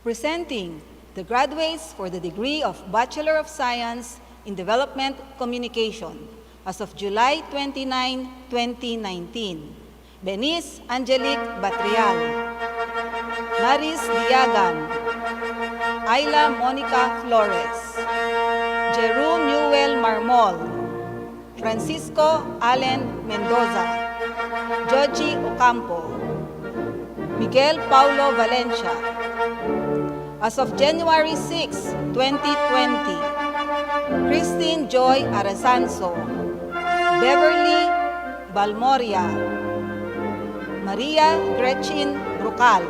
Presenting the graduates for the degree of Bachelor of Science in Development Communication as of July 29, 2019. Benice Angelique Batrial, Maris Diagan, Ayla Monica Flores, Jeru Newell Marmol, Francisco Allen Mendoza, Joji Ocampo, Miguel Paulo Valencia. As of January 6, 2020, Christine Joy Arasanso, Beverly Balmoria, Maria Gretchen Brucal,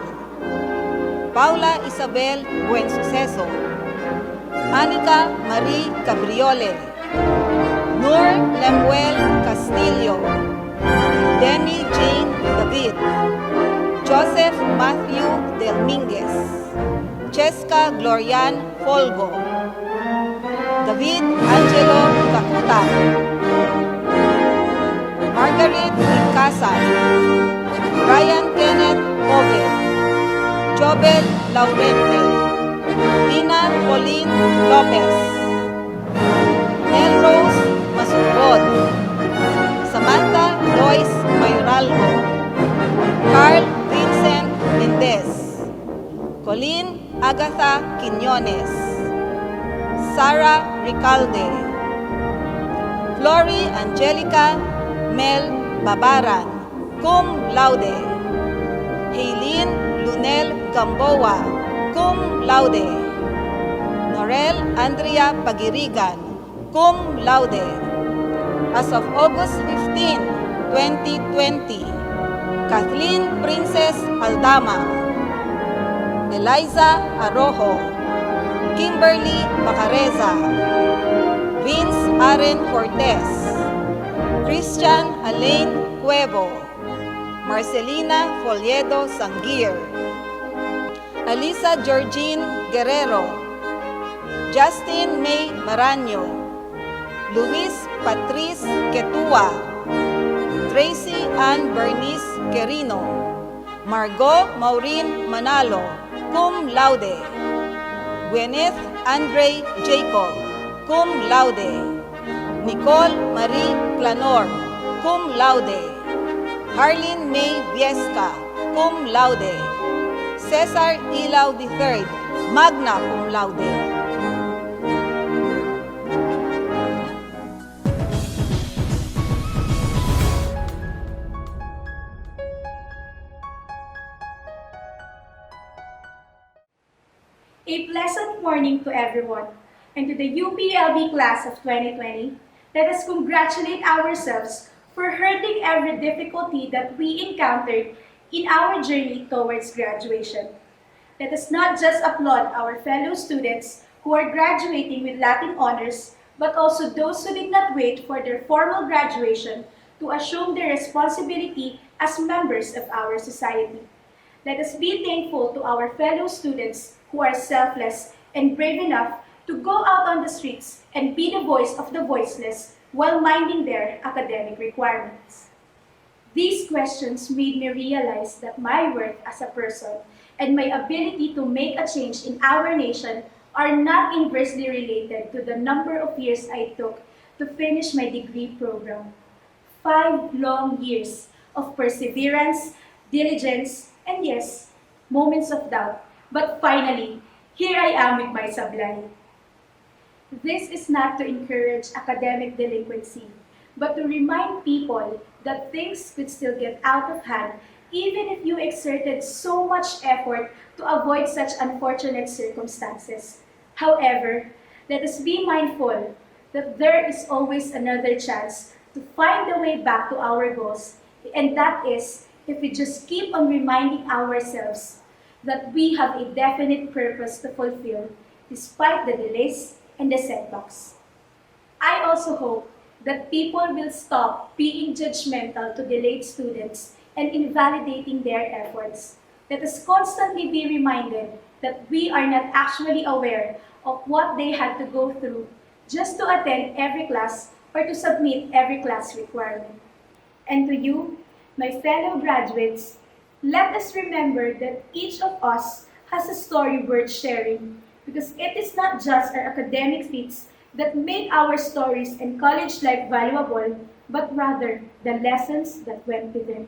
Paula Isabel Buensuceso, Anika Marie Cabriole, Nur Lemuel Castillo, Demi Jane David, Joseph Matthew Delminguez, Cheska Glorian Folgo, David Angelo Kakuta, Margaret Incasan, Brian Kenneth Ovel, Jobel Laurente, Tina Pauline Lopez, Melrose Masugod, Samantha Lois Mayoralgo, Carl Vincent Mendez, Colleen Agatha Quiñones, Sarah Ricalde, Flory Angelica Mel Babaran, cum laude, Haylene Lunel Gamboa, cum laude, Norel Andrea Pagirigan, cum laude. As of August 15, 2020, Kathleen Princess Aldama, Eliza Arrojo, Kimberly Bacareza, Vince Aren Cortez, Christian Alain Cuevo, Marcelina Foliedo Sanguir, Alisa Georgine Guerrero, Justin May Maraño, Luis Patrice Quetua, Tracy Ann Bernice Querino, Margot Maureen Manalo, cum laude, Gwyneth Andre Jacob, cum laude, Nicole Marie Clanor, cum laude, Harlene May Viesca, cum laude, Cesar Ilaw III, magna cum laude. A pleasant morning to everyone, and to the UPLB class of 2020, let us congratulate ourselves for hurdling every difficulty that we encountered in our journey towards graduation. Let us not just applaud our fellow students who are graduating with Latin honors, but also those who did not wait for their formal graduation to assume their responsibility as members of our society. Let us be thankful to our fellow students who are selfless and brave enough to go out on the streets and be the voice of the voiceless while minding their academic requirements. These questions made me realize that my worth as a person and my ability to make a change in our nation are not inversely related to the number of years I took to finish my degree program. 5 long years of perseverance, diligence, and yes, moments of doubt. But finally, here I am with my sablay. This is not to encourage academic delinquency, but to remind people that things could still get out of hand even if you exerted so much effort to avoid such unfortunate circumstances. However, let us be mindful that there is always another chance to find the way back to our goals, and that is if we just keep on reminding ourselves that we have a definite purpose to fulfill despite the delays and the setbacks. I also hope that people will stop being judgmental to delayed students and invalidating their efforts. Let us constantly be reminded that we are not actually aware of what they had to go through just to attend every class or to submit every class requirement. And to you, my fellow graduates, let us remember that each of us as a story worth sharing, because it is not just our academic feats that make our stories and college life valuable, but rather the lessons that went with them.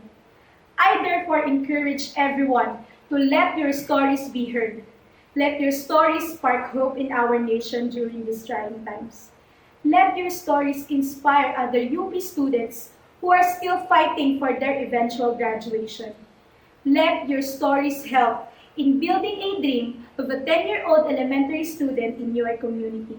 I therefore encourage everyone to let your stories be heard. Let your stories spark hope in our nation during these trying times. Let your stories inspire other UP students who are still fighting for their eventual graduation. Let your stories help in building a dream of a 10-year-old elementary student in your community.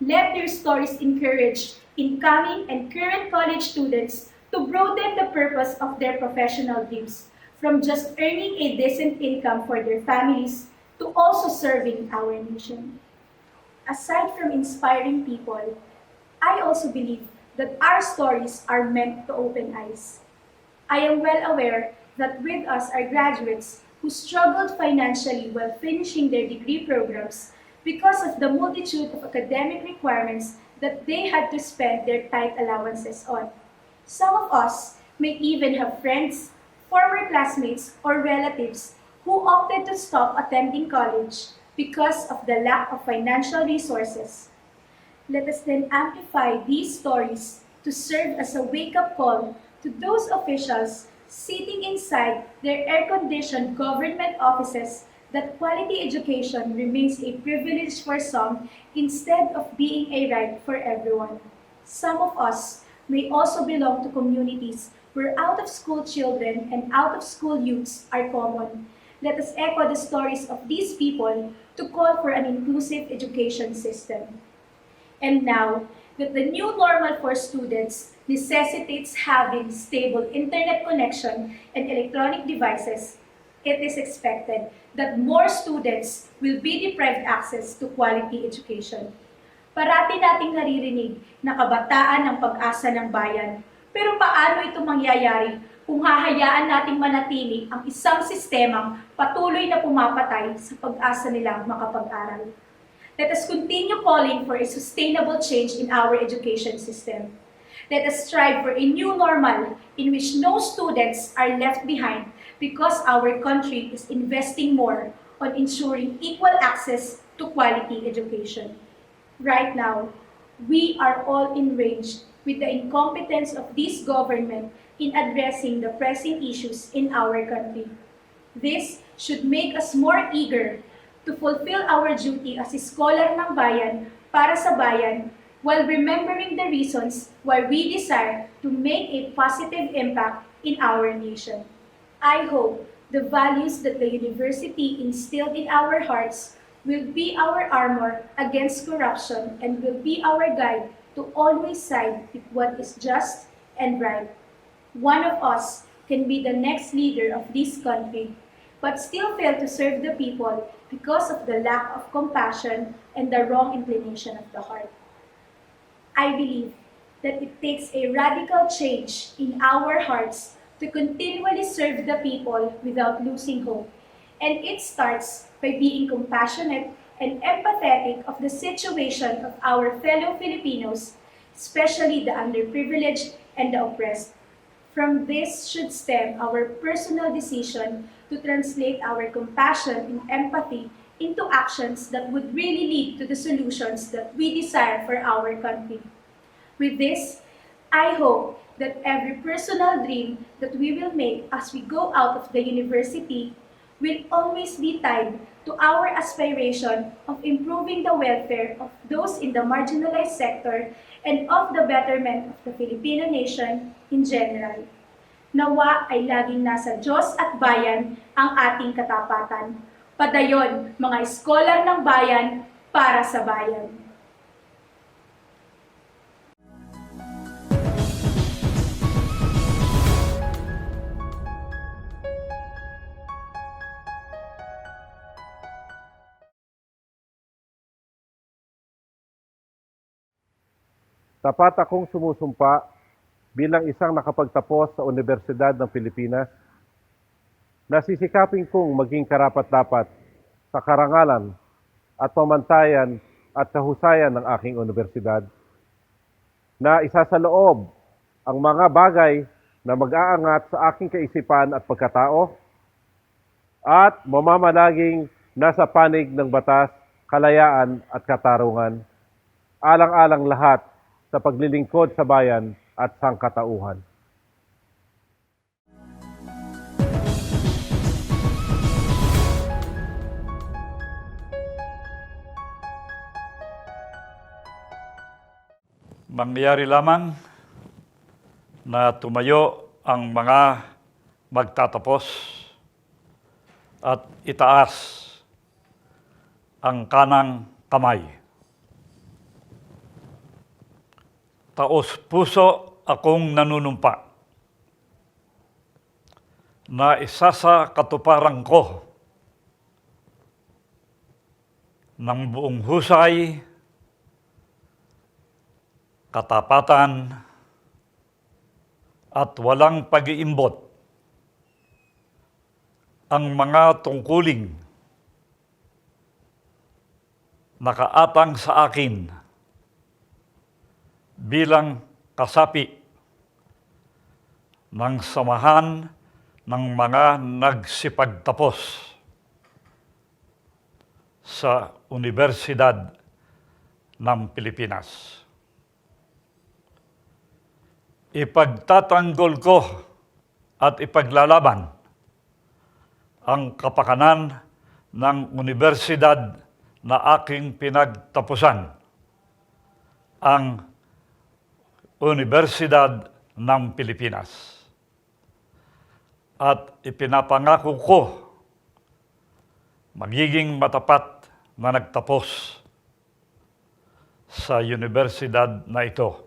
Let your stories encourage incoming and current college students to broaden the purpose of their professional dreams from just earning a decent income for their families to also serving our nation. Aside from inspiring people, I also believe that our stories are meant to open eyes. I am well aware that with us are graduates who struggled financially while finishing their degree programs because of the multitude of academic requirements that they had to spend their tight allowances on. Some of us may even have friends, former classmates, or relatives who opted to stop attending college because of the lack of financial resources. Let us then amplify these stories to serve as a wake-up call to those officials sitting inside their air-conditioned government offices that quality education remains a privilege for some instead of being a right for everyone. Some of us may also belong to communities where out-of-school children and out-of-school youths are common. Let us echo the stories of these people to call for an inclusive education system. And now that the new normal for students necessitates having stable internet connection and electronic devices, it is expected that more students will be deprived access to quality education. Parati nating naririnig na kabataan ng pag-asa ng bayan. Pero paano ito mangyayari kung hahayaan nating manatili ang isang sistemang patuloy na pumapatay sa pag-asa nilang makapag-aral? Let us continue calling for a sustainable change in our education system. Let us strive for a new normal in which no students are left behind because our country is investing more on ensuring equal access to quality education. Right now, we are all enraged with the incompetence of this government in addressing the pressing issues in our country. This should make us more eager to fulfill our duty as a scholar ng bayan para sa bayan while remembering the reasons why we desire to make a positive impact in our nation. I hope the values that the university instilled in our hearts will be our armor against corruption and will be our guide to always side with what is just and right. One of us can be the next leader of this country, but still fail to serve the people because of the lack of compassion and the wrong inclination of the heart. I believe that it takes a radical change in our hearts to continually serve the people without losing hope. And it starts by being compassionate and empathetic of the situation of our fellow Filipinos, especially the underprivileged and the oppressed. From this should stem our personal decision to translate our compassion and empathy into actions that would really lead to the solutions that we desire for our country. With this, I hope that every personal dream that we will make as we go out of the university will always be tied to our aspiration of improving the welfare of those in the marginalized sector and of the betterment of the Filipino nation in general. Nawa ay laging nasa Diyos at bayan ang ating katapatan. Padayon, mga iskolar ng bayan para sa bayan. Tapat akong sumusumpa bilang isang nakapagtapos sa Universidad ng Pilipinas na sisikapin kong maging karapat-dapat sa karangalan at pamantayan at kahusayan ng aking universidad, na isasaloob ang mga bagay na mag-aangat sa aking kaisipan at pagkatao at mamamalaging nasa panig ng batas, kalayaan at katarungan, alang-alang lahat sa paglilingkod sa bayan at sangkatauhan. Mangyari lamang na tumayo ang mga magtatapos at itaas ang kanang kamay. Taos-puso akong nanunumpa na isa sa katuparan ko ng buong husay, katapatan, at walang pag-iimbot ang mga tungkuling nakaatang sa akin bilang kasapi ng samahan ng mga nagsipagtapos sa Universidad ng Pilipinas. Ipagtatanggol ko at ipaglalaban ang kapakanan ng universidad na aking pinagtapusan, ang Universidad ng Pilipinas. At ipinapangako ko magiging matapat na nagtapos sa universidad na ito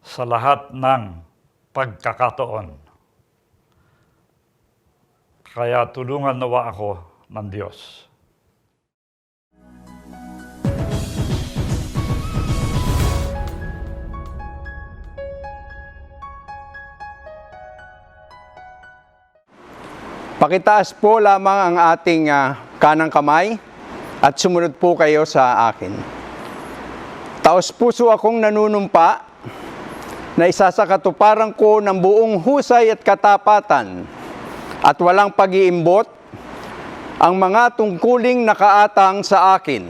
sa lahat ng pagkakataon. Kaya tulungan nawa ako ng Diyos. Pakitaas po lamang ang ating kanang kamay at sumunod po kayo sa akin. Taos-puso akong nanunumpa na isa sa katuparan ko ng buong husay at katapatan at walang pag-iimbot ang mga tungkuling nakaatang sa akin.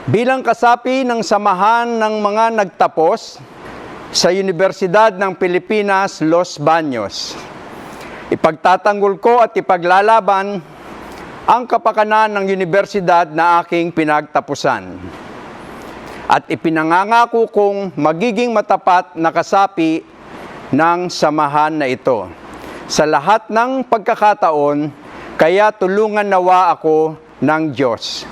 Bilang kasapi ng samahan ng mga nagtapos sa Universidad ng Pilipinas, Los Baños, ipagtatanggol ko at ipaglalaban ang kapakanan ng universidad na aking pinagtapusan. At ipinangangako kong magiging matapat na kasapi ng samahan na ito sa lahat ng pagkakataon, kaya tulungan nawa ako ng Diyos.